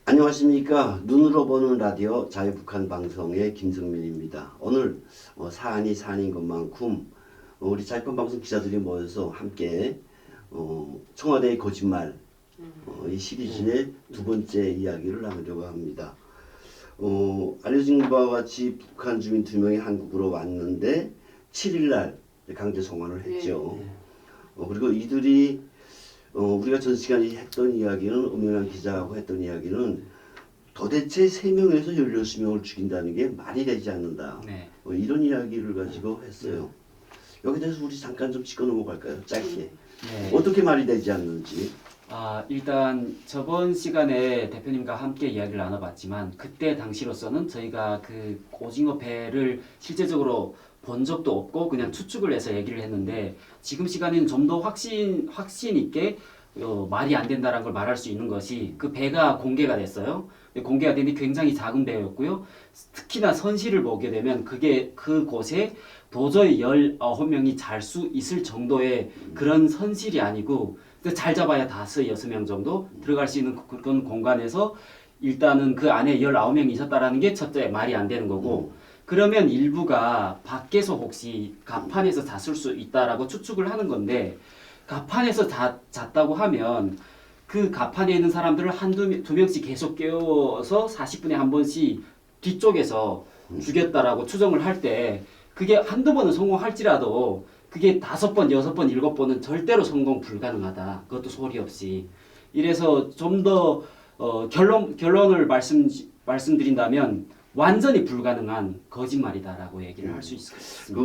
안녕하십니까. 눈으로 보는 라디오 자유북한 방송의 김성민입니다. 오늘 사안이 사안인 것만큼 우리 자유북한 방송 기자들이 모여서 함께 청와대의 거짓말 이 시리즈의 두 번째 이야기를 나누려고 합니다. 알려진 바와 같이 북한 주민 2명이 한국으로 왔는데 7일날 강제 송환을 했죠. 그리고 이들이 우리가 전 시간에 했던 이야기는 엄연한 기자하고 했던 이야기는 도대체 3명에서 16명을 죽인다는 게 말이 되지 않는다. 이런 이야기를 가지고 했어요. 여기 대해서 우리 잠깐 좀 짚고 넘어갈까요? 짧게. 어떻게 말이 되지 않는지. 일단 저번 시간에 대표님과 함께 이야기를 나눠봤지만 그때 당시로서는 저희가 그 오징어 배를 실제적으로 본 적도 없고 그냥 추측을 해서 얘기를 했는데 지금 시간에는 좀 더 확신 있게 말이 안 된다는 걸 말할 수 있는 것이 그 배가 공개가 됐어요. 공개가 됐는데 굉장히 작은 배였고요. 특히나 선실을 보게 되면 그곳에 도저히 19명이 잘 수 있을 정도의 그런 선실이 아니고 잘 잡아야 5, 6명 정도 들어갈 수 있는 그런 공간에서 일단은 그 안에 19명이 있었다라는 게 첫째 말이 안 되는 거고 그러면 일부가 밖에서 혹시 갑판에서 잤을 수 있다라고 추측을 하는 건데 갑판에서 잤다고 하면 그 갑판에 있는 사람들을 두 명씩 계속 깨워서 40분에 한 번씩 뒤쪽에서 죽였다라고 추정을 할 때 그게 한두 번은 성공할지라도 그게 5번, 6번, 7번은 절대로 성공 불가능하다. 그것도 소리 없이. 이래서 좀 더 결론을 말씀드린다면 완전히 불가능한 거짓말이다라고 얘기를 할 수 있습니다.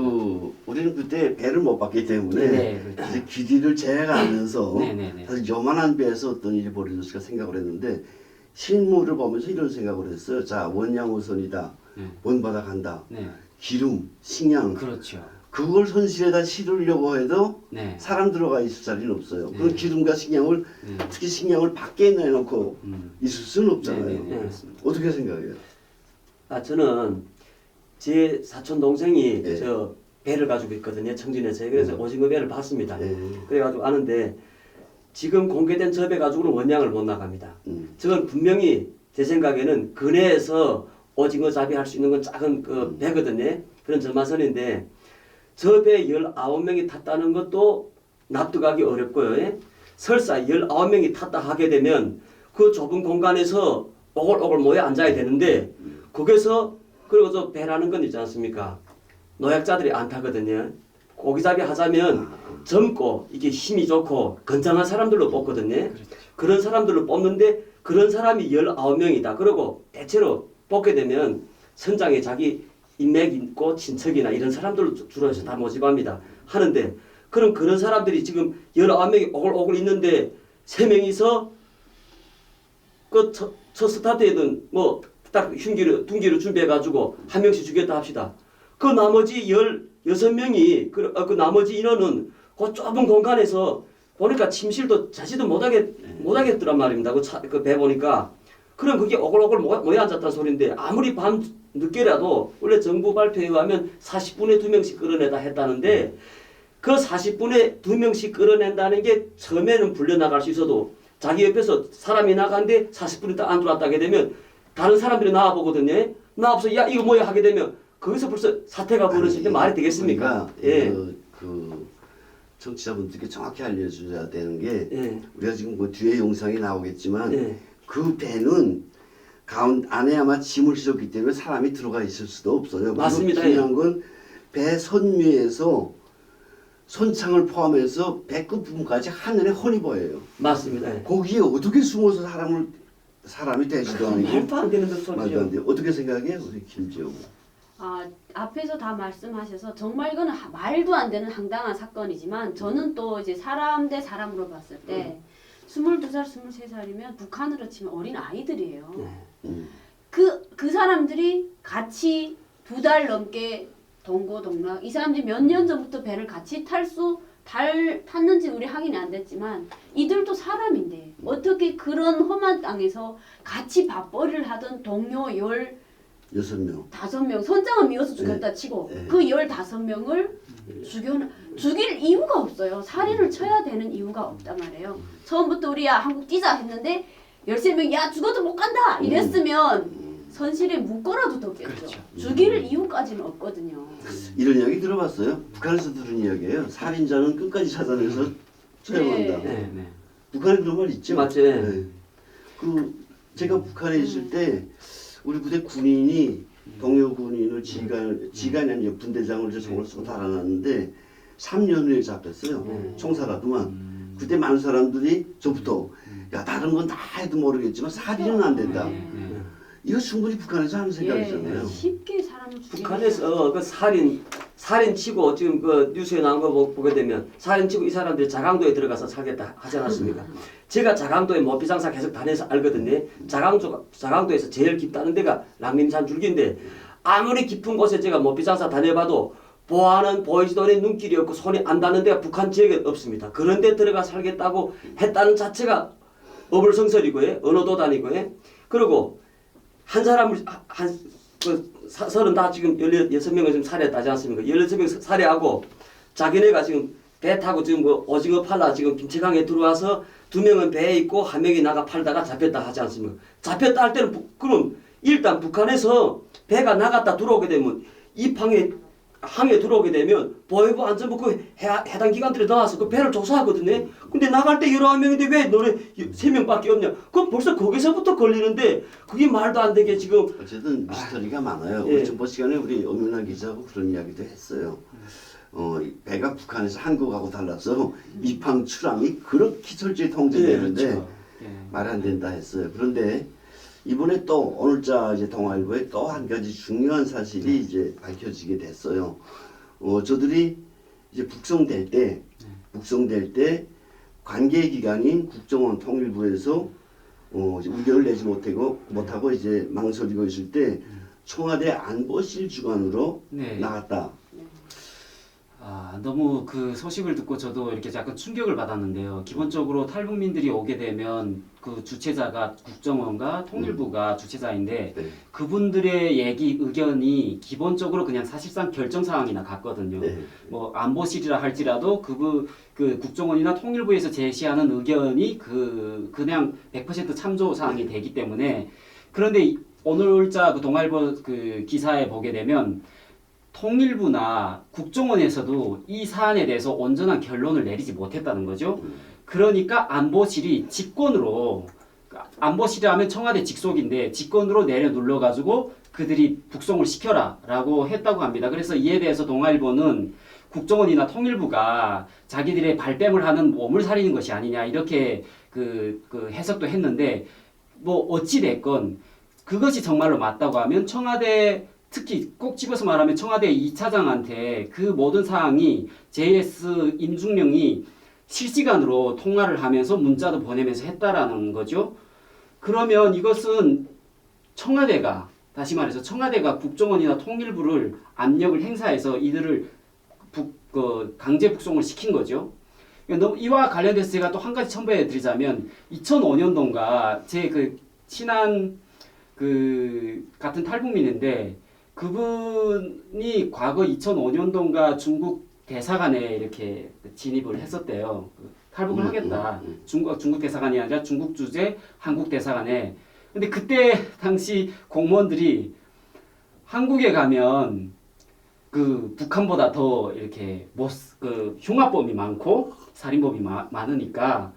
우리는 그때 배를 못 봤기 때문에 그렇죠. 길이를 재가면서 사실 요만한 배에서 어떤 일이 벌어졌을까 생각을 했는데 실물을 보면서 이런 생각을 했어요. 자, 원양어선이다. 먼 바다 간다. 기름, 식량. 그렇죠. 그걸 선실에다 실으려고 해도 사람 들어가 있을 자리는 없어요. 그런 기름과 식량을 특히 식량을 밖에 내놓고 있을 수는 없잖아요. 어떻게 생각해요? 저는 제 사촌 동생이 저 배를 가지고 있거든요. 청진에서. 그래서 오징어 배를 봤습니다. 그래가지고 아는데 지금 공개된 저 배 가지고는 원양을 못 나갑니다. 저건 분명히 제 생각에는 근해에서 오징어 잡이 할 수 있는 건 작은 그 배거든요. 그런 전마선인데 저 배 19명이 탔다는 것도 납득하기 어렵고요. 설사 19명이 탔다 하게 되면 그 좁은 공간에서 오글오글 모여 앉아야 되는데 거기서 그리고 저 배라는 건 있지 않습니까? 노약자들이 안 타거든요. 고기잡이 하자면 젊고 이게 힘이 좋고 건장한 사람들로 뽑거든요. 그런 사람들로 뽑는데 그런 사람이 19명이다. 그리고 대체로 뽑게 되면 선장에 자기 인맥 있고 친척이나 이런 사람들로 주로 해서 다 모집합니다. 하는데 그런 사람들이 지금 19명이 오글오글 있는데 3명이서 그 첫 스타트에든 뭐 딱 둔기로 준비해가지고 한 명씩 주겠다 합시다. 그 나머지 16명이 그 나머지 인원은 그 좁은 공간에서 보니까 침실도 자지도 못하겠더란 말입니다. 그 배 보니까. 그럼 그게 오글오글 모여 앉았다는 소리인데 아무리 밤 늦게라도 원래 정부 발표에 의하면 40분에 2명씩 끌어내다 했다는데 그 40분에 2명씩 끌어낸다는 게 처음에는 불려나갈 수 있어도 자기 옆에서 사람이 나가는데 40분이 딱 안 들어왔다 하게 되면 다른 사람들이 나와보거든요. 나와서 야 이거 뭐야 하게 되면 거기서 벌써 사태가 벌어질 때 말이 되겠습니까? 그 청취자분들께 정확히 알려줘야 되는 게 우리가 지금 뭐 뒤에 영상이 나오겠지만 그 배는 안에 아마 짐을 실었기 때문에 사람이 들어가 있을 수도 없어요. 맞습니다. 중요한 건 배 선위에서 선창을 포함해서 배 끝부분까지 하늘에 훤히 보여요. 맞습니다. 거기에 어떻게 숨어서 사람이 되지도 않고 말도 안 되는 말도 안 소리죠. 돼요. 어떻게 생각해요, 우리 김지영? 앞에서 다 말씀하셔서 정말 이거는 말도 안 되는 황당한 사건이지만 저는 또 이제 사람 대 사람으로 봤을 때 22살, 23살이면 북한으로 치면 어린 아이들이에요. 그 사람들이 같이 2달 넘게 동고동락 이 사람들이 몇 년 전부터 배를 같이 탔는지 우리 확인이 안 됐지만 이들도 사람인데 어떻게 그런 험한 땅에서 같이 밥벌이를 하던 동료 6명. 5명 선장은 미워서 죽였다 치고 그 15명을 죽일 이유가 없어요. 살인을 쳐야 되는 이유가 없단 말이에요. 처음부터 우리 야 한국 뛰자 했는데 13명 야 죽어도 못 간다 이랬으면 선실에 묶어라도 뒀겠죠. 그렇죠. 죽일 이유까지는 없거든요. 이런 이야기 들어봤어요? 북한에서 들은 이야기예요. 살인자는 끝까지 찾아내서 처형한다. 네, 네. 북한에 그런 말 있죠? 맞지. 네. 그 제가 북한에 있을 때 우리 부대 군인이 동료 군인을 지간이 아니라 분대장을 총을 쏘고 달아났는데 3년 후에 잡혔어요. 총살하더만. 그때 많은 사람들이 저부터 야 다른 건 다 해도 모르겠지만 살인은 안 된다. 네, 네. 이거 충분히 북한에서 하는 생각이잖아요. 쉽게 사람을 죽이는 북한에서 그 살인 치고 지금 그 뉴스에 나온 거 보게 되면 살인 치고 이 사람들이 자강도에 들어가서 살겠다 하지 않았습니까? 제가 자강도에 모피장사 계속 다녀서 알거든요. 자강도에서 제일 깊다는 데가 랑림산 줄기인데 아무리 깊은 곳에 제가 모피장사 다녀봐도 보아는 보이지도 않는 눈길이 없고 손이 안 닿는 데가 북한 지역에 없습니다. 그런 데 들어가 살겠다고 했다는 자체가 어불성설이고요. 언어도 아니고요. 그리고 한 사람을 서른 다 지금 16명을 지금 살해했다지 않습니까? 16명 살해하고 자기네가 지금 배 타고 지금 그 오징어 팔라 지금 김치강에 들어와서 2명은 배에 있고 1명이 나가 팔다가 잡혔다 하지 않습니까? 잡혔다 할 때는 그럼 일단 북한에서 배가 나갔다 들어오게 되면 이 항에 들어오게 되면 보위부 안전부 그 해당 기관들이 나와서 그 배를 조사하거든요. 근데 나갈 때 11명인데 왜 너네 3명밖에 없냐? 그럼 벌써 거기서부터 걸리는데 그게 말도 안 되게 지금 어쨌든 미스터리가 많아요. 예. 우리 전번 시간에 우리 엄윤아 기자하고 그런 이야기도 했어요. 배가 북한에서 한국하고 달라서 입항 출항이 그렇게 철저히 통제되는데 그렇죠. 예. 말 안 된다 했어요. 그런데 이번에 또 오늘자 이제 동아일보에 또 한 가지 중요한 사실이 이제 밝혀지게 됐어요. 저들이 이제 북송될 때 관계 기관인 국정원 통일부에서 이제 의견을 내지 못하고 이제 망설이고 있을 때 청와대 안보실 주관으로 네. 나갔다. 아, 너무 그 소식을 듣고 저도 이렇게 약간 충격을 받았는데요. 기본적으로 탈북민들이 오게 되면 그 주체자가 국정원과 통일부가 주체자인데 네. 그분들의 의견이 기본적으로 그냥 사실상 결정 사항이나 같거든요. 네. 뭐 안보실이라 할지라도 그 국정원이나 통일부에서 제시하는 의견이 그냥 100% 참조 사항이 되기 때문에 그런데 오늘자 그 동아일보 그 기사에 보게 되면 통일부나 국정원에서도 이 사안에 대해서 온전한 결론을 내리지 못했다는 거죠. 그러니까 안보실이 직권으로 안보실이 하면 청와대 직속인데 직권으로 내려 눌러가지고 그들이 북송을 시켜라라고 했다고 합니다. 그래서 이에 대해서 동아일보는 국정원이나 통일부가 자기들의 발뺌을 하는 몸을 사리는 것이 아니냐 이렇게 그 해석도 했는데 뭐 어찌 됐건 그것이 정말로 맞다고 하면 청와대 특히 꼭 집어서 말하면 청와대 2차장한테 그 모든 사항이 JS 임중령이 실시간으로 통화를 하면서 문자도 보내면서 했다라는 거죠. 그러면 이것은 청와대가 다시 말해서 청와대가 국정원이나 통일부를 압력을 행사해서 이들을 강제 북송을 시킨 거죠. 이와 관련돼서 제가 또 한 가지 첨부해 드리자면 2005년도인가 제 그 친한 그 같은 탈북민인데 그분이 과거 2005년도인가 중국 대사관에 이렇게 진입을 했었대요. 탈북을 하겠다. 중국 대사관이 아니라 중국 주재 한국 대사관에. 근데 그때 당시 공무원들이 한국에 가면 그 북한보다 더 이렇게 흉악범이 많고 살인범이 많으니까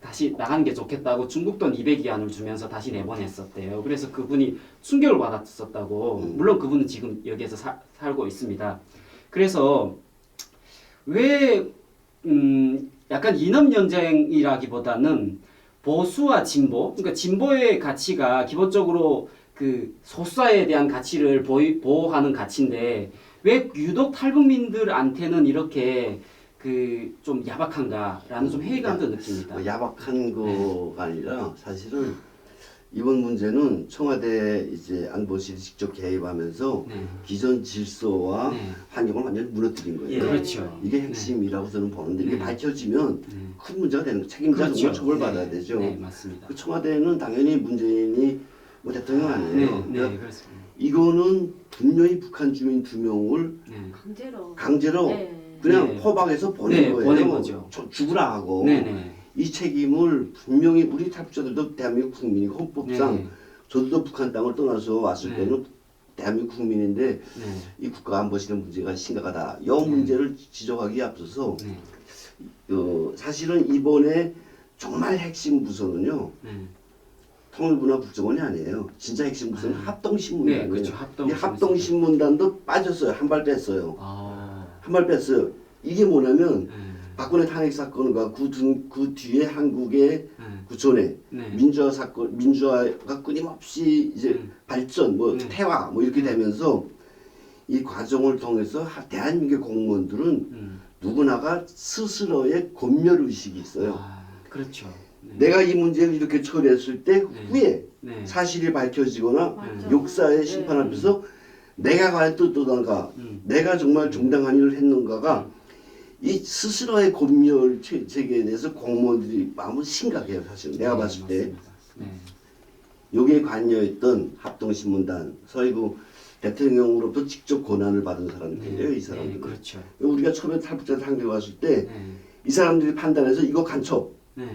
다시 나가는 게 좋겠다고 중국 돈 200위안을 주면서 다시 내보냈었대요. 그래서 그분이 충격을 받았었다고. 물론 그분은 지금 여기에서 살고 있습니다. 그래서 왜 약간 이념연쟁이라기보다는 보수와 진보, 그러니까 진보의 가치가 기본적으로 그 소수자에 대한 가치를 보호하는 가치인데 왜 유독 탈북민들한테는 이렇게 좀 야박한가라는 좀 회의감도 느낍니다. 야박한 거가 아니라 사실은 이번 문제는 청와대 이제 안보실이 직접 개입하면서 네. 기존 질서와 네. 환경을 완전히 무너뜨린 거예요. 예. 그렇죠. 이게 핵심이라고 저는 보는데 이게 네. 밝혀지면 네. 큰 문제가 되는 거예요. 책임자 그렇죠. 정말 처벌받아야 네. 되죠. 네, 맞습니다. 그 청와대는 당연히 문재인이 뭐 대통령 아니에요. 네, 그러니까 네, 그렇습니다. 이거는 분명히 북한 주민 2명을 네. 강제로 강제로 그냥 네. 포박해서 보낸 네, 거예요. 보낸 거죠. 죽으라 하고. 네네. 이 책임을 분명히 우리 탈북자들도 대한민국 국민이 헌법상 네. 저도 북한 땅을 떠나서 왔을 네. 때는 대한민국 국민인데 네. 이 국가 안보실의 문제가 심각하다. 이 문제를 지적하기에 앞서서 네. 사실은 이번에 정말 핵심 부서는요. 네. 통일부나 국정원이 아니에요. 진짜 핵심 부서는 합동신문단이에요. 네, 그렇죠. 이 합동신문단도 빠졌어요. 한 발 뺐어요. 아. 한 발 뺐어요. 이게 뭐냐면 네. 박근혜 탄핵 사건과 그 뒤에 한국의 네. 구촌에 네. 민주화가 끊임없이 이제 발전, 뭐 네. 태화, 뭐 이렇게 되면서 이 과정을 통해서 대한민국 공무원들은 누구나가 스스로의 권멸 의식이 있어요. 아, 그렇죠. 네. 내가 이 문제를 이렇게 처리했을 때 네. 후에 네. 사실이 밝혀지거나 맞아. 역사의 심판 네. 앞에서 내가 과연 뜻하던가 음. 내가 정말 정당한 일을 했는가가 이 스스로의 권멸 체계에 대해서 공무원들이 마음은 심각해요. 사실 내가 네, 봤을 때 맞습니다. 네. 여기에 관여했던 합동신문단 서해구 대통령으로부터 직접 권한을 받은 사람들이에요. 이 사람들. 네, 그렇죠. 우리가 처음에 탈북자 상대 왔을 때 이 네. 사람들이 판단해서 이거 간첩, 네.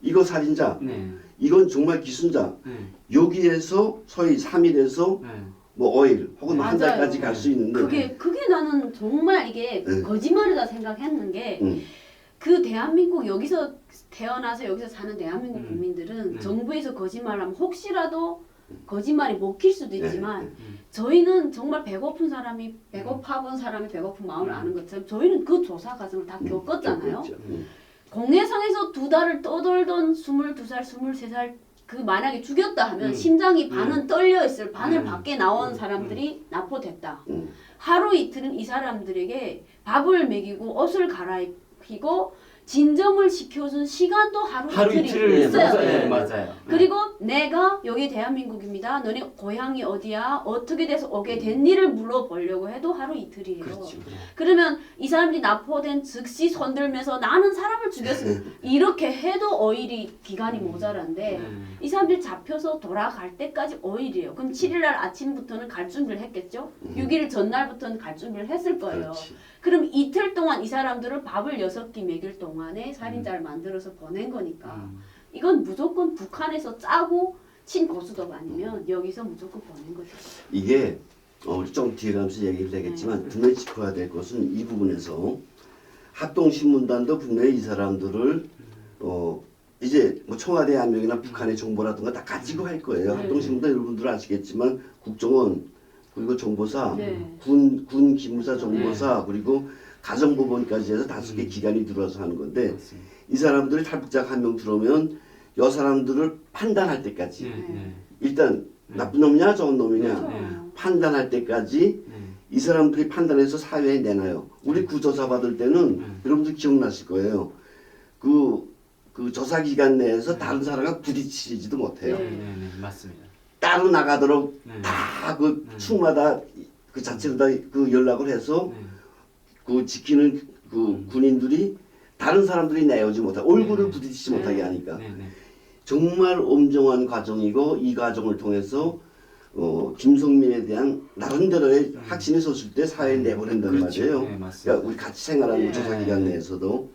이거 살인자, 네. 이건 정말 기순자. 네. 여기에서 소위 3일에서 네. 뭐 5일 혹은 한 맞아요. 달까지 갈 수 있는데 그게 나는 정말 이게 네. 거짓말이다 생각했는 게 그 대한민국 여기서 태어나서 여기서 사는 대한민국 국민들은 정부에서 거짓말하면 혹시라도 거짓말이 먹힐 수도 있지만 저희는 정말 배고픈 사람이 배고파 본 사람이 배고픈 마음을 아는 것처럼 저희는 그 조사 과정을 다 겪었잖아요. 그렇죠. 공해상에서 2달을 떠돌던 22살, 23살 그 만약에 죽였다 하면 심장이 반은 떨려 있을 반을 밖에 나온 사람들이 납포됐다. 하루 이틀은 이 사람들에게 밥을 먹이고 옷을 갈아입히고 진정을 시켜준 시간도 하루 이틀이 이틀을 있어야 써서- 돼요. 네, 맞아요. 그리고 내가 여기 대한민국입니다. 너네 고향이 어디야? 어떻게 돼서 오게 된 일을 물어보려고 해도 하루 이틀이에요. 그렇죠. 그러면 이 사람들이 납포된 즉시 손들면서 나는 사람을 죽였어. 이렇게 해도 오일이 기간이 모자란데 네. 이 사람들이 잡혀서 돌아갈 때까지 5일이에요. 그럼 7일날 아침부터는 갈 준비를 했겠죠? 6일 전날부터는 갈 준비를 했을 거예요. 그렇지. 그럼 이틀 동안 이 사람들을 밥을 6끼 먹일 동안에 살인자를 만들어서 보낸 거니까 이건 무조건 북한에서 짜고 친 고수덕 아니면 여기서 무조건 보낸 거죠. 이게 우리 좀 뒤에 가면서 얘기를 되겠지만 분명히 짚어야 될 것은 이 부분에서 합동신문단도 분명히 이 사람들을 이제 뭐 청와대 압력이나 북한의 정보라든가 다 가지고 할 거예요. 네. 합동신문단 여러분들은 아시겠지만 국정원 그리고 정보사, 네. 군 기무사 정보사 그리고 가정법원까지 해서 5개 기관이 들어와서 하는 건데 맞습니다. 이 사람들이 탈북자 한 명 들어오면 여 사람들을 판단할 때까지 네. 일단 나쁜 놈이냐 좋은 놈이냐 그렇죠. 판단할 때까지 네. 이 사람들이 판단해서 사회에 내놔요. 우리 구조사 받을 때는 여러분들 기억나실 거예요. 그 조사 기간 내에서 다른 사람과 부딪히지도 못해요. 네. 네. 맞습니다. 따로 나가도록 네. 다 그 축마다 그 자체로 다 그 연락을 해서 네. 그 지키는 그 군인들이 다른 사람들이 내오지 못하게 얼굴을 네. 부딪히지 못하게 하니까 네. 네. 정말 엄정한 과정이고 이 과정을 통해서 김성민에 대한 나름대로의 확신이 섰을 때 사회에 내보낸다는 그렇죠. 말이에요. 네, 맞습니다. 그러니까 우리 같이 생활하는 네. 조사기관 내에서도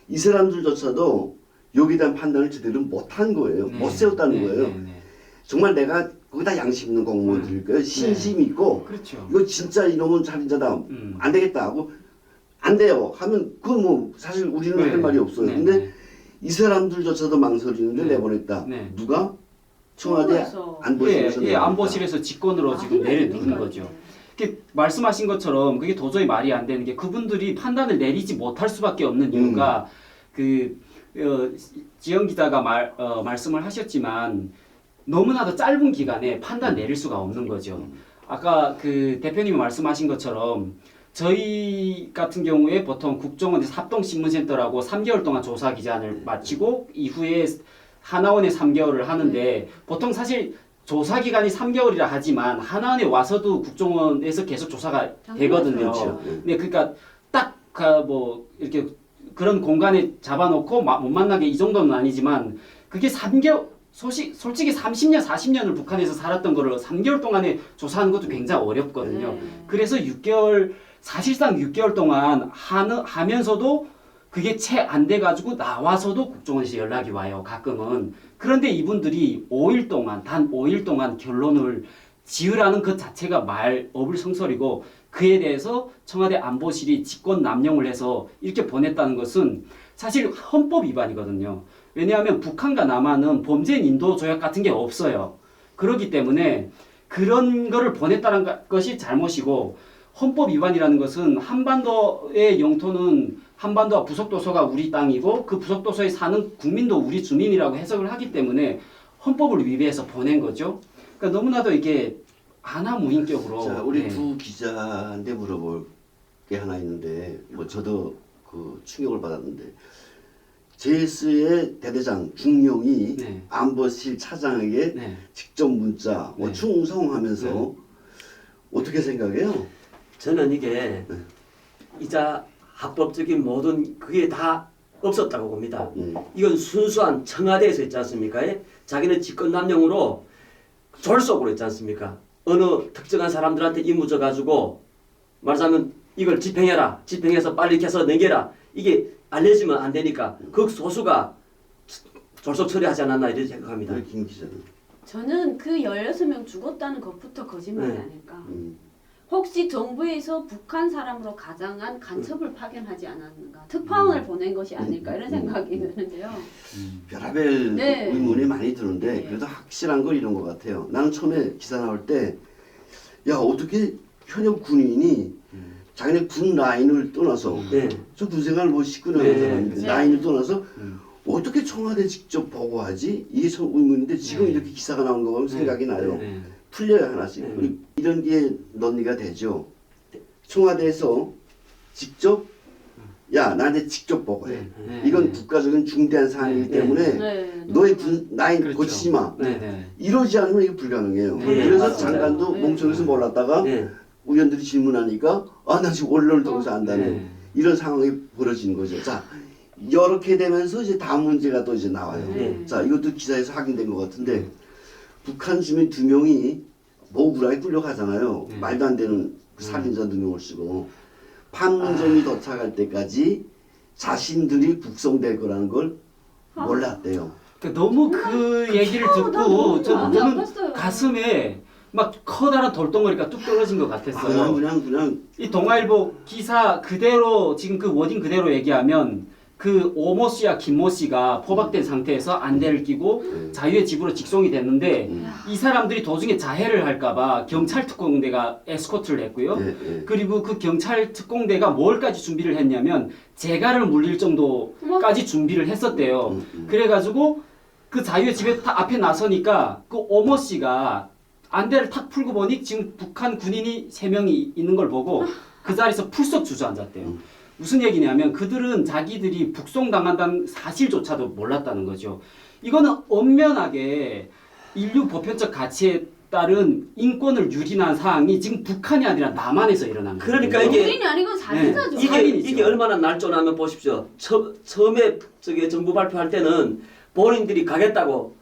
이 사람들조차도 여기에 대한 판단을 제대로 못한 거예요. 네. 못 세웠다는 네. 거예요. 네. 네. 정말 내가 거기다 양심 있는 공무원들일 거예요. 신심 있고 그렇죠. 이거 진짜 이놈은 살인자다. 안 되겠다 하고 안 돼요 하면 그건 뭐 사실 우리는 네. 할 말이 없어요. 네. 근데 네. 이 사람들조차도 망설이는데 네. 내보냈다. 네. 누가? 청와대 청와대에서. 안보실에서 예, 안보실에서 직권으로 지금 내려놓은 거죠. 이렇게 말씀하신 것처럼 그게 도저히 말이 안 되는 게 그분들이 판단을 내리지 못할 수밖에 없는 이유가 지영 기자가 말씀을 하셨지만 너무나도 짧은 기간에 판단 내릴 수가 없는 거죠. 아까 그 대표님이 말씀하신 것처럼 저희 같은 경우에 보통 국정원에서 합동신문센터라고 3개월 동안 조사 기간을 마치고 이후에 하나원에 3개월을 하는데 보통 사실 조사 기간이 3개월이라 하지만 하나원에 와서도 국정원에서 계속 조사가 되거든요. 그렇죠. 네, 그러니까 딱 뭐 이렇게 그런 공간에 잡아놓고 못 만나게 이 정도는 아니지만 그게 3개월 솔직히 30년, 40년을 북한에서 살았던 거를 3개월 동안에 조사하는 것도 굉장히 어렵거든요. 네. 그래서 6개월 사실상 6개월 동안 하면서도 그게 채 안 돼가지고 나와서도 국정원에서 연락이 와요. 가끔은. 그런데 이분들이 5일 동안 단 5일 동안 결론을 지으라는 것 자체가 어불성설이고 그에 대해서 청와대 안보실이 직권 남용을 해서 이렇게 보냈다는 것은 사실 헌법 위반이거든요. 왜냐하면 북한과 남한은 범죄인 인도 조약 같은 게 없어요. 그렇기 때문에 그런 거를 보냈다는 것이 잘못이고 헌법 위반이라는 것은 한반도의 영토는 한반도와 부속도서가 우리 땅이고 그 부속도서에 사는 국민도 우리 주민이라고 해석을 하기 때문에 헌법을 위배해서 보낸 거죠. 그러니까 너무나도 이게 안하무인격으로. 자, 우리 네. 두 기자한테 물어볼 게 하나 있는데 뭐 저도 그 충격을 받았는데 JS의 대대장 중령이 네. 안보실 차장에게 네. 직접 문자 뭐 네. 충성하면서 네. 어떻게 생각해요? 저는 이게 이자 합법적인 모든 그게 다 없었다고 봅니다. 이건 순수한 청와대에서 있지 않습니까? 자기는 직권남용으로 졸속으로 있지 않습니까? 어느 특정한 사람들한테 임무 줘가지고 말하자면 이걸 집행해라. 집행해서 빨리 캐서 넘겨라. 이게 알려지면 안 되니까 극소수가 졸속 처리하지 않았나 이렇게 생각합니다. 우리 김 기자는. 저는 그 16명 죽었다는 것부터 거짓말이 네. 아닐까. 음. 혹시 정부에서 북한 사람으로 가장한 간첩을 파견하지 않았는가. 특파원을 보낸 것이 아닐까 이런 생각이 드는데요. 별의별 네. 의문이 많이 드는데 네. 그래도 확실한 건 이런 것 같아요. 나는 처음에 기사 나올 때 야 어떻게 현역 군인이 자기네 군 라인을 떠나서 네. 저 군생활 뭐 19년 한 네. 사람인데 네. 라인을 떠나서 어떻게 청와대 직접 보고하지? 이게 참 의문인데 지금 네. 이렇게 기사가 나온 거 보면 생각이 나요. 네. 풀려요 하나씩. 네. 그리고 이런 게 논의가 되죠. 청와대에서 직접 야 나한테 직접 보고해. 네. 이건 국가적인 중대한 사안이기 네. 때문에 네. 너의 군 라인 그렇죠. 고치지 마. 네. 네. 이러지 않으면 이게 불가능해요. 네, 그래서 맞습니다. 장관도 네. 몽청에서 몰랐다가 네. 의원들이 질문하니까 아 나 지금 언론을 통해서 안다네. 네. 이런 상황이 벌어지는 거죠. 자 이렇게 되면서 이제 다음 문제가 또 이제 나와요. 네. 자 이것도 기사에서 확인된 것 같은데 북한 주민 2명이 모구라에 끌려가잖아요. 네. 말도 안 되는 그 살인자 2명을 쓰고 판문점이 도착할 때까지 자신들이 북송될 거라는 걸 몰랐대요. 그러니까 너무 그 얘기를 듣고 너무 저는 아팠어요. 가슴에 막 커다란 돌덩어리가 뚝 떨어진 것 같았어요. 그냥 이 동아일보 기사 그대로 지금 그 워딩 그대로 얘기하면 그 오모 씨와 김모 씨가 포박된 상태에서 안대를 끼고 자유의 집으로 직송이 됐는데 이 사람들이 도중에 자해를 할까봐 경찰 특공대가 에스코트를 했고요. 그리고 그 경찰 특공대가 뭘까지 준비를 했냐면 재갈을 물릴 정도까지 준비를 했었대요. 그래가지고 그 자유의 집에 앞에 나서니까 그 오모 씨가 안대를 탁 풀고 보니 지금 북한 군인이 3명이 있는 걸 보고 그 자리에서 풀썩 주저앉았대요. 무슨 얘기냐면 그들은 자기들이 북송당한다는 사실조차도 몰랐다는 거죠. 이거는 엄연하게 인류 보편적 가치에 따른 인권을 유린한 사항이 지금 북한이 아니라 남한에서 일어난 거예요. 그러니까 이게 본인이 아니고 살인자죠. 네. 이게 살인이죠. 이게 얼마나 날조냐면 보십시오. 처음에 저기 정부 발표할 때는 본인들이 가겠다고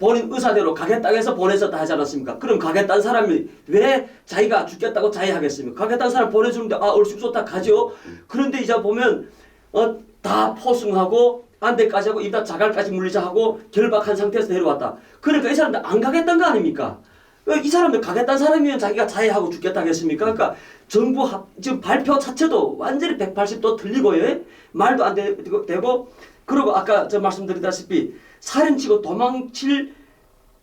본인 의사대로 가겠다고 해서 보내셨다 하지 않았습니까? 그럼 가겠다는 사람이 왜 자기가 죽겠다고 자해하겠습니까? 가겠다는 사람 보내주는데 아 얼쑤 좋다 가죠. 그런데 이제 보면 다 포승하고 안대까지 하고 이다 자갈까지 물리자 하고 결박한 상태에서 데려왔다. 그러니까 이 사람들 안 가겠다는 거 아닙니까? 이 사람들 가겠다는 사람이면 자기가 자해하고 죽겠다 하겠습니까? 그러니까 정부 지금 발표 자체도 완전히 180도 틀리고요. 말도 안 되고 그리고 아까 저 말씀드리다시피 살인치고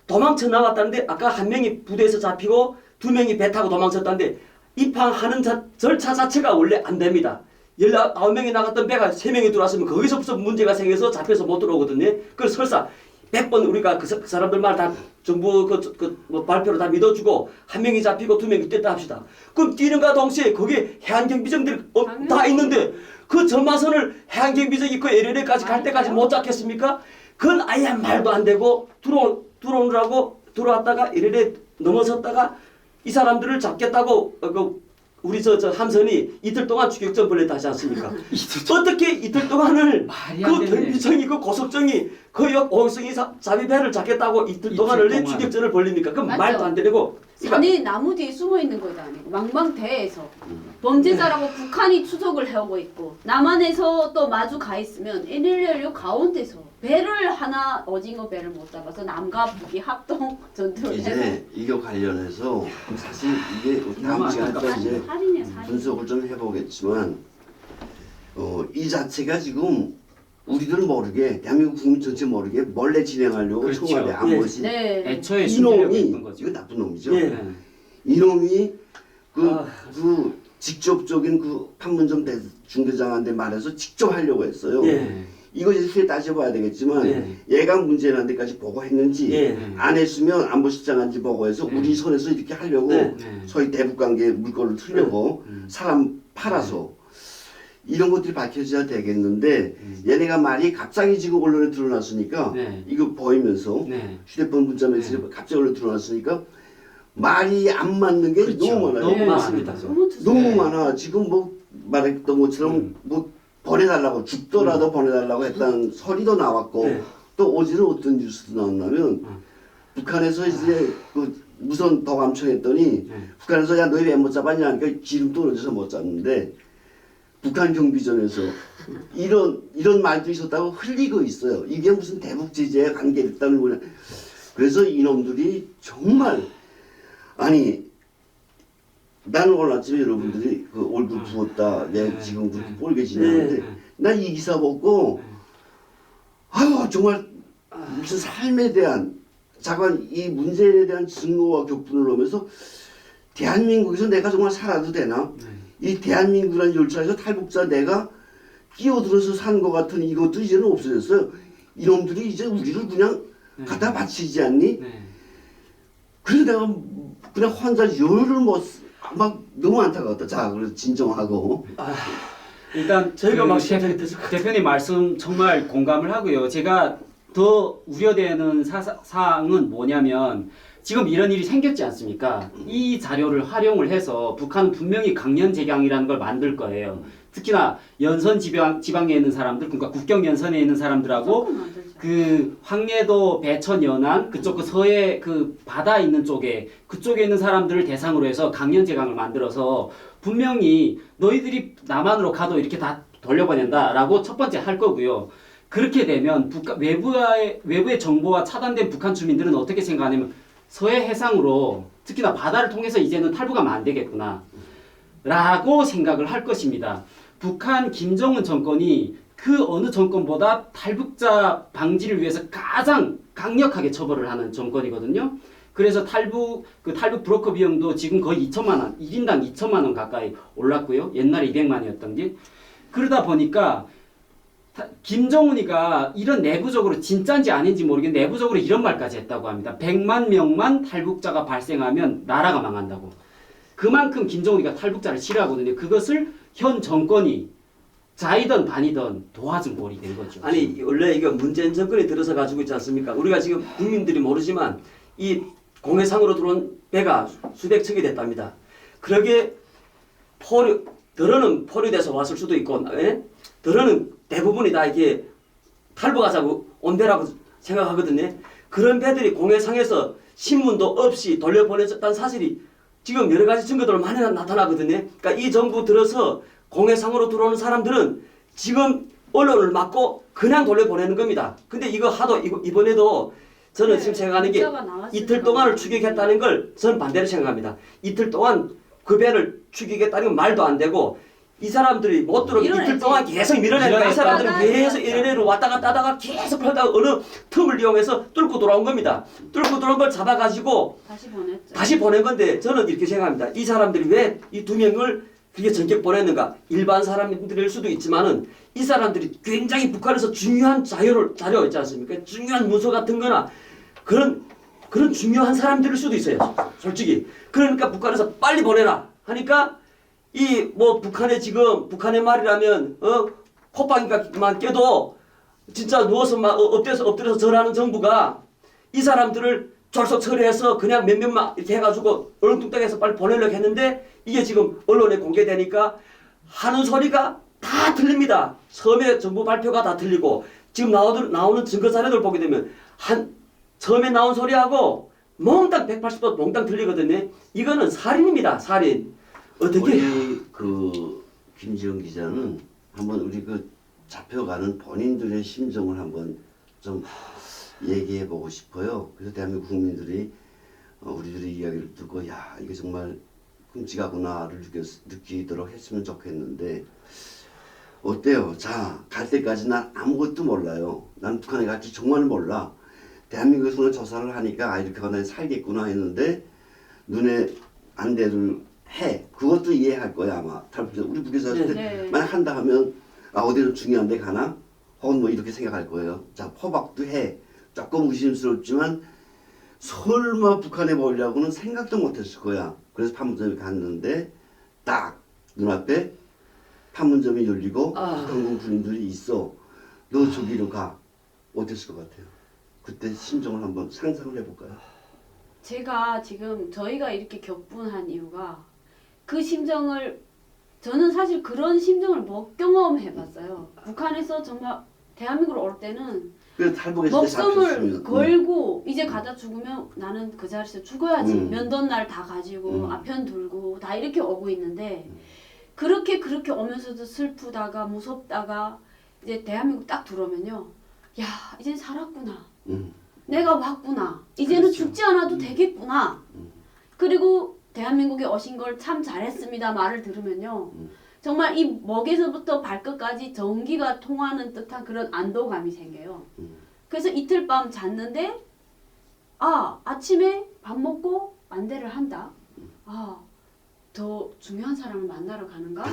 도망쳐 나왔다는데 아까 한 명이 부대에서 잡히고 2명이 배 타고 도망쳤다는데 입항하는 절차 자체가 원래 안 됩니다. 19명이 나갔던 배가 3명이 들어왔으면 거기서부터 문제가 생겨서 잡혀서 못 들어오거든요. 그래서 설사 100번 우리가 그 사람들 말 다 정부 뭐 발표로 다 믿어주고 한 명이 잡히고 2명이 뛰었다 합시다. 그럼 뛰는가 동시에 거기에 해안경비정들이 다 있는데 그 전마선을 해안경비정이 그 LLA까지 갈 때까지 못 잡겠습니까? 그건 아예 말도 안 되고 들어오느라고 들어왔다가 LLA 넘어섰다가 이 사람들을 잡겠다고 우리 저 함선이 이틀 동안 추격전 벌였다 하지 않습니까? 어떻게 이틀 동안을 말이 안 그 되네. 경비정이 그 고속정이 오성이 자비배를 잡겠다고 이틀 동안 이틀 얼른 동안. 추격전을 벌립니까? 그럼 맞죠. 말도 안 되고. 산에 나무 뒤에 숨어 있는 것도 아니고 망망대해에서 범죄자라고 북한이 추적을 해오고 있고 남한에서 또 마주 가 있으면 NLL 가운데서 배를 하나 오징어 배를 못 잡아서 남과 북이 합동 전투를 해서 이제 이거 관련해서 사실 이게 다음 너무 시간에 또 이제 살인이야 살인. 분석을 좀 해보겠지만 이 자체가 지금 우리들 모르게 대한민국 국민 전체 모르게 몰래 진행하려고 그렇죠. 청와대 안보시 네. 애초에 숨기려고 이놈이 했던 거죠. 이거 나쁜 놈이죠. 예. 네. 이놈이 그 아. 직접적인 그 판문점 중대장한테 말해서 직접 하려고 했어요. 예. 이거 이제 후에 따져봐야 되겠지만 예. 얘가 문제는 데까지 보고했는지 예. 안 했으면 안보실장한테 보고해서 우리 손에서 이렇게 하려고 네. 네. 소위 대북관계 물꼬를 틀려고 사람 팔아서 이런 것들이 밝혀져야 되겠는데 얘네가 말이 갑자기 지금 언론에 드러났으니까 네. 이거 보이면서 네. 휴대폰 문자 메시지 갑자기 언론에 드러났으니까 말이 안 맞는 게 그렇죠. 너무 많아요. 너무 네. 많습니다. 너무 투수. 너무 네. 많아. 지금 뭐 말했던 것처럼 뭐 보내달라고 죽더라도 보내달라고 했다는 소리도 나왔고 네. 또 어제는 어떤 뉴스도 나왔냐면 북한에서 이제 그 무선 더 감청했더니 네. 북한에서 야 너희 왜 못 잡았냐 하니까 기름 떨어져서 못 잡는데 북한 경비전에서 이런 말도 있었다고 흘리고 있어요. 이게 무슨 대북 제재에 관계됐다는 거냐. 그래서 이놈들이 정말 아니 나는 오늘 아침에 여러분들이 그 얼굴 부었다 내 지금 그렇게 뻘개지냐는데 나 이 기사 보고 아유 정말 무슨 삶에 대한 자관 이 문제에 대한 증오와 격분을 하면서 대한민국에서 내가 정말 살아도 되나? 이 대한민국이라는 열차에서 탈북자 내가 끼어들어서 산 것 같은 이것도 이제는 없어졌어요. 이놈들이 이제 우리를 그냥 갖다 바치지 않니? 네. 그래서 내가 그냥 혼자 열을 막 너무 안타까웠다. 자, 그래서 진정하고. 일단 저희가 그 막 시작이 돼서 대표님 말씀 정말 공감을 하고요. 제가 더 우려되는 사항은 뭐냐면 지금 이런 일이 생겼지 않습니까? 이 자료를 활용을 해서 북한은 분명히 강연재경이라는 걸 만들 거예요. 특히나 연선 지방에 있는 사람들, 그러니까 국경 연선에 있는 사람들하고 무조건 만들죠. 그 황해도, 배천, 연안 그쪽 그 서해 그 바다 있는 쪽에 그쪽에 있는 사람들을 대상으로 해서 강연재강을 만들어서 분명히 너희들이 남한으로 가도 이렇게 다 돌려보낸다라고 첫 번째 할 거고요. 그렇게 되면 외부의 정보와 차단된 북한 주민들은 어떻게 생각하냐면 서해 해상으로 특히나 바다를 통해서 이제는 탈북하면 안 되겠구나 라고 생각을 할 것입니다. 북한 김정은 정권이 그 어느 정권보다 탈북자 방지를 위해서 가장 강력하게 처벌을 하는 정권이거든요. 그래서 탈북 브로커 비용도 지금 거의 2천만 원, 1인당 2천만 원 가까이 올랐고요. 옛날에 200만 원이었던 게. 그러다 보니까 김정은이가 이런 내부적으로 진짜인지 아닌지 모르겠는데 내부적으로 이런 말까지 했다고 합니다. 100만 명만 탈북자가 발생하면 나라가 망한다고. 그만큼 김정은이가 탈북자를 싫어하거든요. 그것을 현 정권이 자이든 반이든 도와준 꼴이 된 거죠. 아니 원래 이거 문재인 정권이 들어서 가지고 있지 않습니까? 우리가 지금 국민들이 모르지만 이 공해상으로 들어온 배가 수백 척이 됐답니다. 그러게 덜어는 포류돼서 왔을 수도 있고, 덜어는 대부분이 다 이렇게 탈북하자고 온 배라고 생각하거든요. 그런 배들이 공해상에서 신문도 없이 돌려보내졌다는 사실이 지금 여러 가지 증거들 많이 나타나거든요. 그러니까 이 정부 들어서 공해상으로 들어오는 사람들은 지금 언론을 막고 그냥 돌려보내는 겁니다. 근데 이거 하도 이번에도 저는 지금 생각하는 게 이틀 동안을 추격했다는 걸 저는 반대로 생각합니다. 이틀 동안 그 배를 추격했다는 건 말도 안 되고 이 사람들이 못 들어오게 이틀 동안 계속 밀어내니까 이 사람들은 계속 이래로 왔다 갔다 하다가 계속 하다가 어느 틈을 이용해서 뚫고 돌아온 겁니다. 뚫고 돌아온 걸 잡아가지고 다시 보낸 건데 저는 이렇게 생각합니다. 이 사람들이 왜 이 두 명을 그게 전격 보냈는가? 일반 사람들일 수도 있지만은 이 사람들이 굉장히 북한에서 중요한 자료 있지 않습니까? 중요한 문서 같은 거나 그런 중요한 사람들일 수도 있어요. 솔직히. 그러니까 북한에서 빨리 보내라 하니까 이 뭐 북한의 말이라면 콧방귀만 껴도 진짜 누워서 막 엎드려서 절하는 정부가 이 사람들을 졸속 처리해서 그냥 몇 명만 이렇게 해가지고 얼렁뚱땅해서 빨리 보내려고 했는데 이게 지금 언론에 공개되니까 하는 소리가 다 틀립니다. 섬의 정부 발표가 다 틀리고 지금 나오는 증거 자료들 보게 되면 처음에 나온 소리하고 몽땅 180도 몽땅 틀리거든요. 이거는 살인입니다. 살인. 어떻게 우리 그 김지영 기자는 한번 우리 그 잡혀가는 본인들의 심정을 한번 좀 얘기해 보고 싶어요. 그래서 대한민국 국민들이 우리들의 이야기를 듣고 야 이게 정말 끔찍하구나를 느끼도록 했으면 좋겠는데 어때요? 자, 갈 때까지 난 아무것도 몰라요. 난 북한에 갈지 정말 몰라. 대한민국에서는 조사를 하니까 아 이렇게 하나 살겠구나 했는데 눈에 안대를 해. 그것도 이해할 거야 아마. 우리 북에서 네. 만약 한다 하면 아 어디로 중요한 데 가나? 혹은 뭐 이렇게 생각할 거예요. 자, 포박도 해. 조금 의심스럽지만 설마 북한에 보려고는 생각도 못했을 거야. 그래서 판문점에 갔는데 딱 눈앞에 판문점이 열리고 북한군 군인들이 있어. 너 저기로 가. 어땠을 것 같아요? 그때 심정을 한번 상상을 해볼까요? 제가 지금 저희가 이렇게 격분한 이유가 그 심정을 저는 사실 그런 심정을 못 경험해봤어요. 북한에서 정말 대한민국으로 올 때는 그래서 탈북했을 때 목숨을 잡혔으면 걸고 이제 가다 죽으면 나는 그 자리에서 죽어야지. 면도날 다 가지고 음. 아편 들고 다 이렇게 오고 있는데 그렇게 오면서도 슬프다가 무섭다가 이제 대한민국 딱 들어오면요. 야 이제 살았구나. 내가 왔구나. 이제는 그렇죠. 죽지 않아도 되겠구나. 그리고 대한민국에 오신 걸 참 잘했습니다 말을 들으면요. 정말 이 목에서부터 발끝까지 전기가 통하는 듯한 그런 안도감이 생겨요. 그래서 이틀 밤 잤는데 아 아침에 밥 먹고 안대를 한다. 아 더 중요한 사람을 만나러 가는가?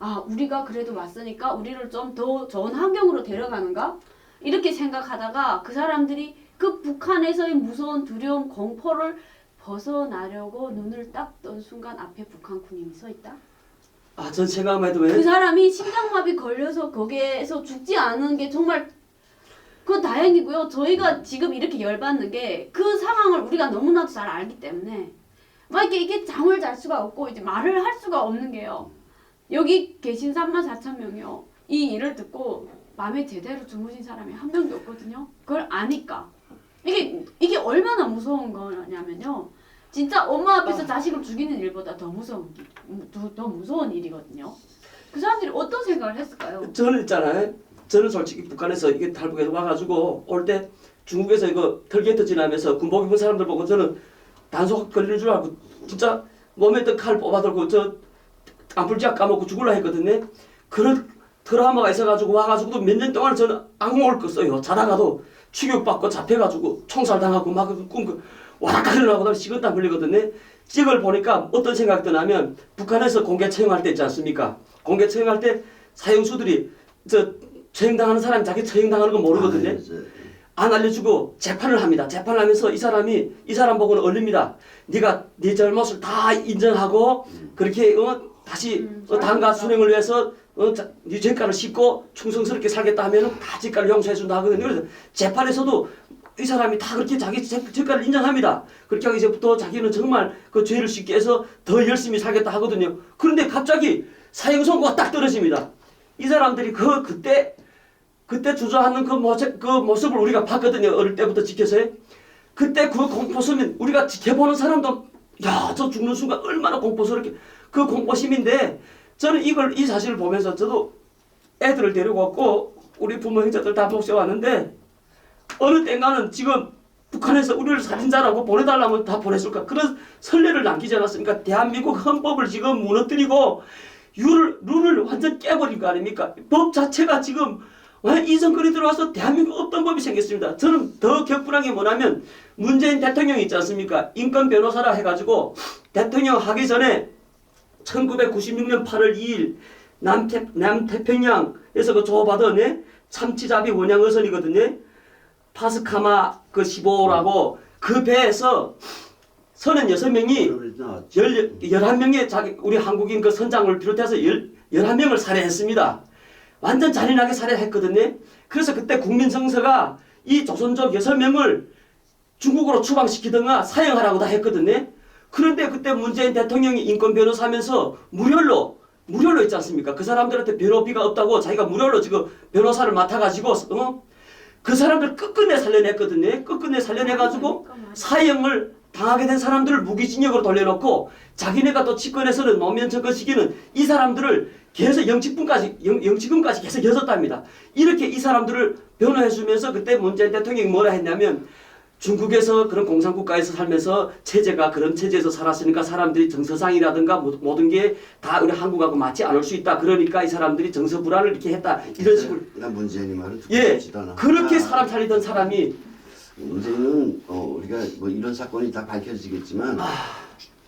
아 우리가 그래도 왔으니까 우리를 좀 더 좋은 환경으로 데려가는가? 이렇게 생각하다가 그 사람들이 그 북한에서의 무서운 두려움 공포를 벗어나려고 눈을 딱 뜬 순간 앞에 북한 군인이 서 있다. 전 생각만 해도 왜 그 사람이 심장마비 걸려서 거기에서 죽지 않은 게 정말 그건 다행이고요. 저희가 지금 이렇게 열받는 게 그 상황을 우리가 너무나도 잘 알기 때문에 막 이게 잠을 잘 수가 없고 이제 말을 할 수가 없는 게요. 여기 계신 34,000명이요. 이 일을 듣고 밤에 제대로 주무신 사람이 한 명도 없거든요. 그걸 아니까 이게 얼마나 무서운 거냐면요. 진짜 엄마 앞에서 자식을 죽이는 일보다 더 무서운 일이거든요. 그 사람들이 어떤 생각을 했을까요? 저는 있잖아요. 저는 솔직히 북한에서 이게 탈북해서 와가지고 올 때 중국에서 이거 털게이트 지나면서 군복 입은 사람들 보고 저는 단속 걸리는 줄 알고 진짜 몸에 있던 칼 뽑아들고 저 안풀지약 까먹고 죽을라 했거든요. 그런 트라우마가 있어가지고 와가지고도 몇 년 동안 저는 악몽을 꿨어요. 자다가도 추격받고 잡혀가지고 총살 당하고 막 와락가락 일어나고 식은땀 흘리거든요. 찍을 보니까 어떤 생각이 드냐면 북한에서 공개 처형할 때 있지 않습니까? 공개 처형할 때 사형수들이 처형당하는 사람이 자기 처형당하는 거 모르거든요. 안 알려주고 재판을 합니다. 재판을 하면서 이 사람 보고는 얼립니다. 네가 네 잘못을 다 인정하고 그렇게 다시 당과 수령을 위해서 네 죄가를 씻고 충성스럽게 살겠다 하면 다 죄가를 용서해준다 하거든요. 그래서 재판에서도 이 사람이 다 그렇게 자기 죄가를 인정합니다. 그렇게 하기 이제부터 자기는 정말 그 죄를 씻게 해서 더 열심히 살겠다 하거든요. 그런데 갑자기 사형 선고가 딱 떨어집니다. 이 사람들이 그때 주저하는 그 모습을 우리가 봤거든요. 어릴 때부터 지켜서요. 그때 그 공포심은 우리가 지켜보는 사람도 야, 저 죽는 순간 얼마나 공포스럽게 그 공포심인데 저는 이 사실을 보면서 저도 애들을 데리고 왔고 우리 부모 형제들 다 모셔왔는데 어느 땐가는 지금 북한에서 우리를 살인자라고 보내달라면 다 보냈을까 그런 선례를 남기지 않았습니까? 대한민국 헌법을 지금 무너뜨리고 룰을 완전 깨버린 거 아닙니까? 법 자체가 지금 이성거리 들어와서 대한민국 없던 법이 생겼습니다. 저는 더 격분한 게 뭐냐면 문재인 대통령이 있지 않습니까? 인권 변호사라 해가지고 대통령 하기 전에 1996년 8월 2일 남태평양에서 그 조받은 참치잡이 원양 어선이거든요. 파스카마 그 15라고 그 배에서 36명이 11명의 우리 한국인 그 선장을 비롯해서 11명을 살해했습니다. 완전 잔인하게 살해했거든요. 그래서 그때 국민성서가 이 조선족 6명을 중국으로 추방시키든가 사형하라고 다 했거든요. 그런데 그때 문재인 대통령이 인권 변호사하면서 무혈로 무료로 있지 않습니까? 그 사람들한테 변호비가 없다고 자기가 무료로 지금 변호사를 맡아가지고 그 사람들 끝끝내 살려냈거든요. 끝끝내 살려내가지고 사형을 당하게 된 사람들을 무기징역으로 돌려놓고 자기네가 또 집권에서는 노무현 정권 시기는 이 사람들을 계속 영치금까지 계속 여섰답니다. 이렇게 이 사람들을 변호해주면서 그때 문재인 대통령이 뭐라 했냐면 중국에서 그런 공산국가에서 살면서 체제가 그런 체제에서 살았으니까 사람들이 정서상이라든가 모든 게 다 우리 한국하고 맞지 않을 수 있다. 그러니까 이 사람들이 정서 불안을 이렇게 했다. 이런 식으로. 난 문재인이 말은 듣고 예, 싶지도 않아. 그렇게 사람 살리던 사람이 문제는 우리가 뭐 이런 사건이 다 밝혀지겠지만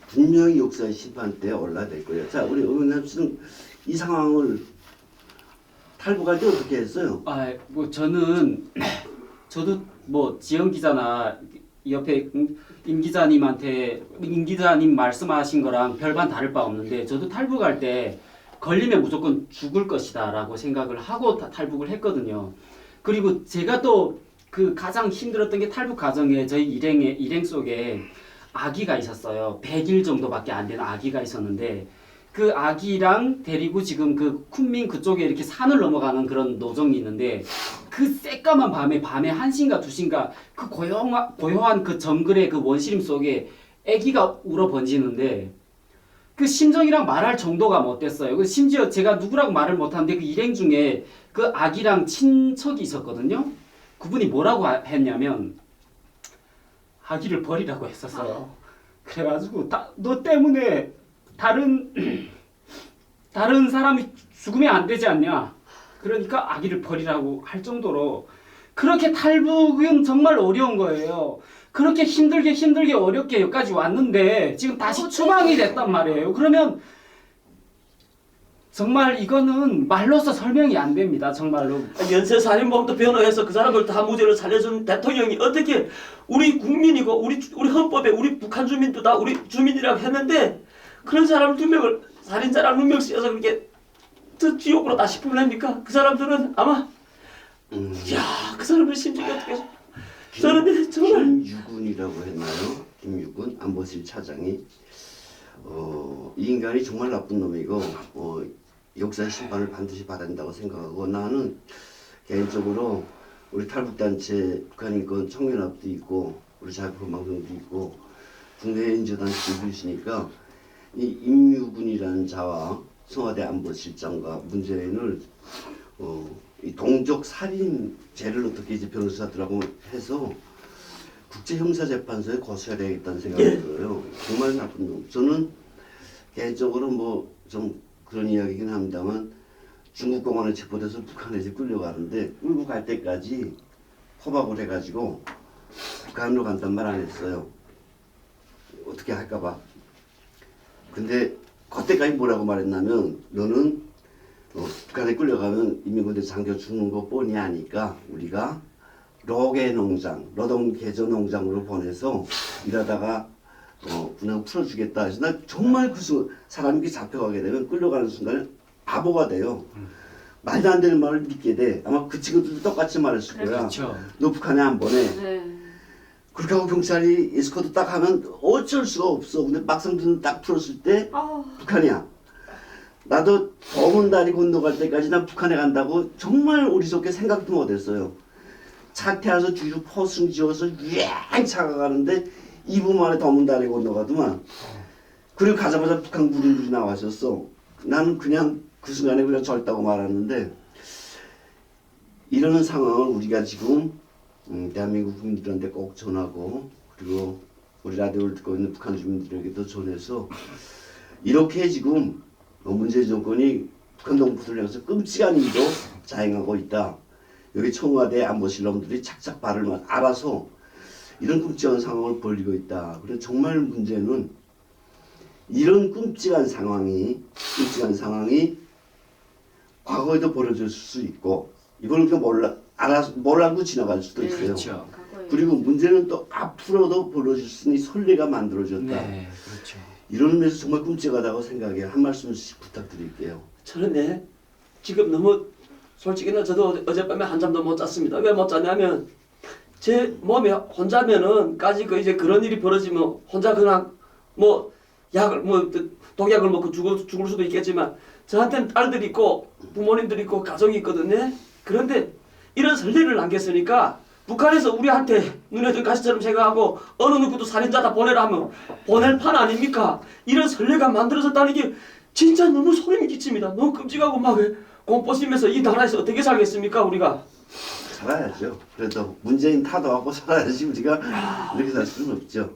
분명히 역사의 심판대에 올라될 거예요. 자, 우리 의원님 씨는 이 상황을 탈북할 때 어떻게 했어요? 뭐 저도 뭐 지영 기자나 옆에 임 기자님 말씀하신 거랑 별반 다를 바 없는데 저도 탈북할 때 걸리면 무조건 죽을 것이다라고 생각을 하고 탈북을 했거든요. 그리고 제가 또 그 가장 힘들었던 게 탈북 과정에 저희 일행 속에 아기가 있었어요. 100일 정도밖에 안 되는 아기가 있었는데 그 아기랑 데리고 지금 그 쿤밍 그쪽에 이렇게 산을 넘어가는 그런 노정이 있는데 그 새까만 밤에 1시인가 2시인가 그 고요한 그 정글의 그 원시림 속에 아기가 울어 번지는데 그 심정이랑 말할 정도가 못됐어요. 그 심지어 제가 누구라고 말을 못하는데 그 일행 중에 그 아기랑 친척이 있었거든요. 그분이 뭐라고 했냐면 아기를 버리라고 했었어요. 그래가지고 너 때문에 다른 사람이 죽으면 안 되지 않냐. 그러니까 아기를 버리라고 할 정도로 그렇게 탈북은 정말 어려운 거예요. 그렇게 힘들게 어렵게 여기까지 왔는데 지금 다시 추방이 됐단 말이에요. 그러면 정말 이거는 말로서 설명이 안 됩니다. 정말로. 연쇄살인범도 변호해서 그 사람을 다 무죄로 살려준 대통령이 어떻게 우리 국민이고 우리 헌법에 우리 북한 주민도 다 우리 주민이라고 했는데 그런 사람 2명을 살인자랑 누명 쓰여서 그렇게 저 지옥으로 다시 보냅니까? 그 사람들은 아마 야, 그 사람들 심정이 어떻게 저는 정말 김유군이라고 했나요? 김유군 안보실 차장이 이 인간이 정말 나쁜 놈이고 역사의 심판을 반드시 받아야 된다고 생각하고 나는 개인적으로 우리 탈북단체 북한인권 청년합도 있고 우리 자유한국방송도 있고 국내인재단 지도이시니까 이 임유군이라는 자와 청와대 안보실장과 문재인을 이 동족 살인죄를 어떻게 이제 변호사들하고 해서 국제형사재판소에 고소해야 되겠다는 생각이 들어요. 정말 나쁜 놈. 저는 개인적으로 뭐 좀 그런 이야기긴 합니다만 중국 공안에 체포돼서 북한에 이제 끌려가는데 끌고 갈 때까지 포박을 해가지고 북한으로 간단 말 안 했어요. 어떻게 할까봐. 근데 그때까지 뭐라고 말했냐면 너는 북한에 끌려가면 인민군대 장교 죽는 거 뻔히 아니까 우리가 로개 농장, 노동 개조 농장으로 보내서 일하다가 그냥 풀어주겠다 해서 나 정말 사람이 잡혀가게 되면 끌려가는 순간에 바보가 돼요. 말도 안 되는 말을 믿게 돼. 아마 그 친구들도 똑같이 말했을 거야. 그렇죠. 너 북한에 안 보내. 네. 그렇게 하고 경찰이 에스코트 딱 하면 어쩔 수가 없어. 근데 막상 눈을 딱 풀었을 때 북한이야. 나도 검은 다리 건너갈 때까지 난 북한에 간다고 정말 어리석게 생각도 못했어요. 차 태워서 뒤로 포승 지어서 옭 차가 가는데 2분 만에 검은 다리 건너가더만. 그리고 가자마자 북한 군인들이 나와셨어. 나는 그냥 그 순간에 그냥 절다고 말하는데 이러는 상황을 우리가 지금 대한민국 국민들한테 꼭 전하고 그리고 우리 라디오를 듣고 있는 북한 주민들에게도 전해서 이렇게 지금 문재인 정권이 북한 동포들을 향해서 끔찍한 일도 자행하고 있다. 여기 청와대 안보실 놈들이 착착 발을 알아서 이런 끔찍한 상황을 벌이고 있다. 그래서 정말 문제는 이런 끔찍한 상황이 과거에도 벌어질 수 있고 이걸 몰라도 지나갈 수도 있어요. 그렇죠. 그리고 문제는 또 앞으로도 벌어질 수 있는 선례가 만들어졌다. 네, 그렇죠. 이런 면에서 정말 끔찍하다고 생각해요. 한 말씀씩 부탁드릴게요. 저는 지금 너무 솔직히는 저도 어젯밤에 한잠도 못 잤습니다. 왜 못 잤냐면 제 몸에 혼자면은까지 이제 그런 일이 벌어지면 혼자 그냥 뭐 약을 뭐 독약을 먹고 죽을 수도 있겠지만 저한테는 딸들이 있고 부모님들이 있고 가족이 있거든요. 그런데 이런 선례를 남겼으니까 북한에서 우리한테 눈에 든 가시처럼 생각하고 어느 누구도 살인자다 보내라 하면 보낼 판 아닙니까? 이런 선례가 만들어졌다는 게 진짜 너무 소름이 끼칩니다. 너무 끔찍하고 막 공포심에서 이 나라에서 어떻게 살겠습니까 우리가? 살아야죠. 그래도 문재인 타도하고 살아야지 우리가 이렇게 살 수는 없죠.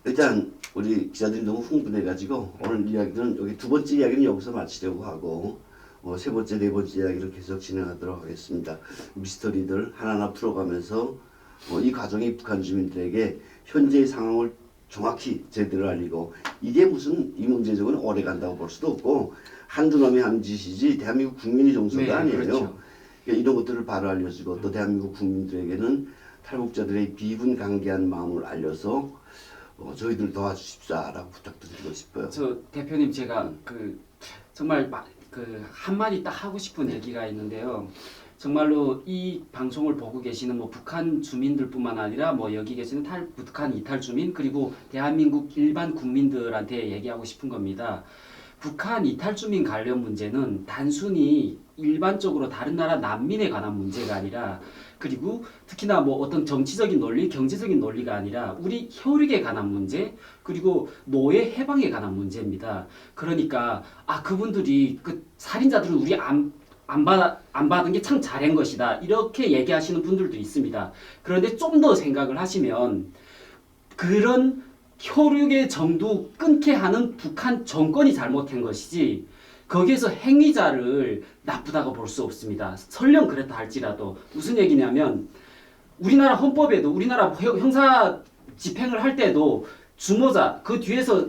일단 우리 기자들이 너무 흥분해가지고 오늘 이야기는 여기 두 번째 이야기는 여기서 마치려고 하고 세 번째, 네 번째 이야기를 계속 진행하도록 하겠습니다. 미스터리들 하나하나 풀어가면서 이 과정이 북한 주민들에게 현재의 상황을 정확히 제대로 알리고 이게 무슨 이 문제적으로 오래 간다고 볼 수도 없고 한두 놈이 한 짓이지 대한민국 국민이 정서가 네, 아니에요. 그렇죠. 그러니까 이런 것들을 바로 알려주고 또 대한민국 국민들에게는 탈북자들의 비분강개한 마음을 알려서 저희들 도와주십사라고 부탁드리고 싶어요. 저 대표님 제가 정말 한마디 딱 하고 싶은 얘기가 있는데요. 정말로 이 방송을 보고 계시는 북한 주민들뿐만 아니라 여기 계시는 북한 이탈 주민 그리고 대한민국 일반 국민들한테 얘기하고 싶은 겁니다. 북한 이탈 주민 관련 문제는 단순히 일반적으로 다른 나라 난민에 관한 문제가 아니라 그리고 특히나 어떤 정치적인 논리, 경제적인 논리가 아니라 우리 혈육에 관한 문제 그리고 노예 해방에 관한 문제입니다. 그러니까 그분들이 살인자들은 우리 안 받은 게 참 잘한 것이다 이렇게 얘기하시는 분들도 있습니다. 그런데 좀 더 생각을 하시면 그런 혈육의 정도 끊게 하는 북한 정권이 잘못한 것이지 거기에서 행위자를 나쁘다고 볼 수 없습니다. 설령 그랬다 할지라도 무슨 얘기냐면 우리나라 헌법에도 우리나라 형사 집행을 할 때도 주모자 그 뒤에서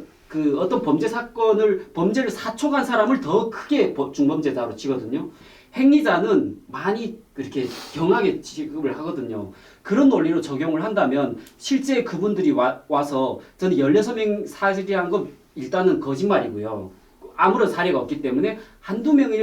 어떤 범죄를 사촉한 사람을 더 크게 중범죄자로 치거든요. 행위자는 많이 그렇게 경하게 취급을 하거든요. 그런 논리로 적용을 한다면 실제 그분들이 와서 저는 16명 살해한 건 일단은 거짓말이고요. 아무런 사례가 없기 때문에 한두 명이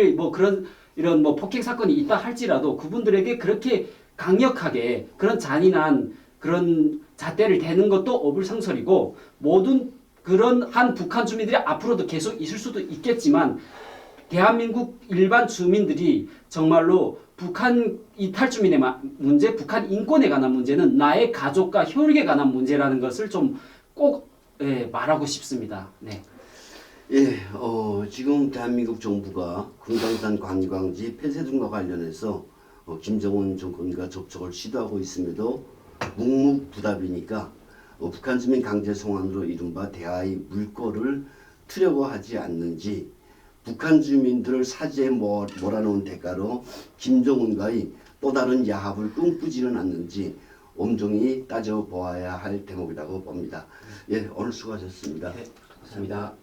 이런 폭행 사건이 있다 할지라도 그분들에게 그렇게 강력하게 그런 잔인한 그런 잣대를 대는 것도 어불성설이고 모든 그런 한 북한 주민들이 앞으로도 계속 있을 수도 있겠지만 대한민국 일반 주민들이 정말로 북한 이탈 주민의 문제, 북한 인권에 관한 문제는 나의 가족과 혈육에 관한 문제라는 것을 좀 꼭 말하고 싶습니다. 네. 지금 대한민국 정부가 금강산 관광지 폐쇄 등과 관련해서 김정은 정권과 접촉을 시도하고 있음에도 묵묵부답이니까 북한 주민 강제 송환으로 이른바 대화의 물꼬를 트려고 하지 않는지 북한 주민들을 사지에 몰아놓은 대가로 김정은과의 또 다른 야합을 꿈꾸지는 않는지 엄중히 따져보아야 할 대목이라고 봅니다. 오늘 수고하셨습니다. 네, 감사합니다.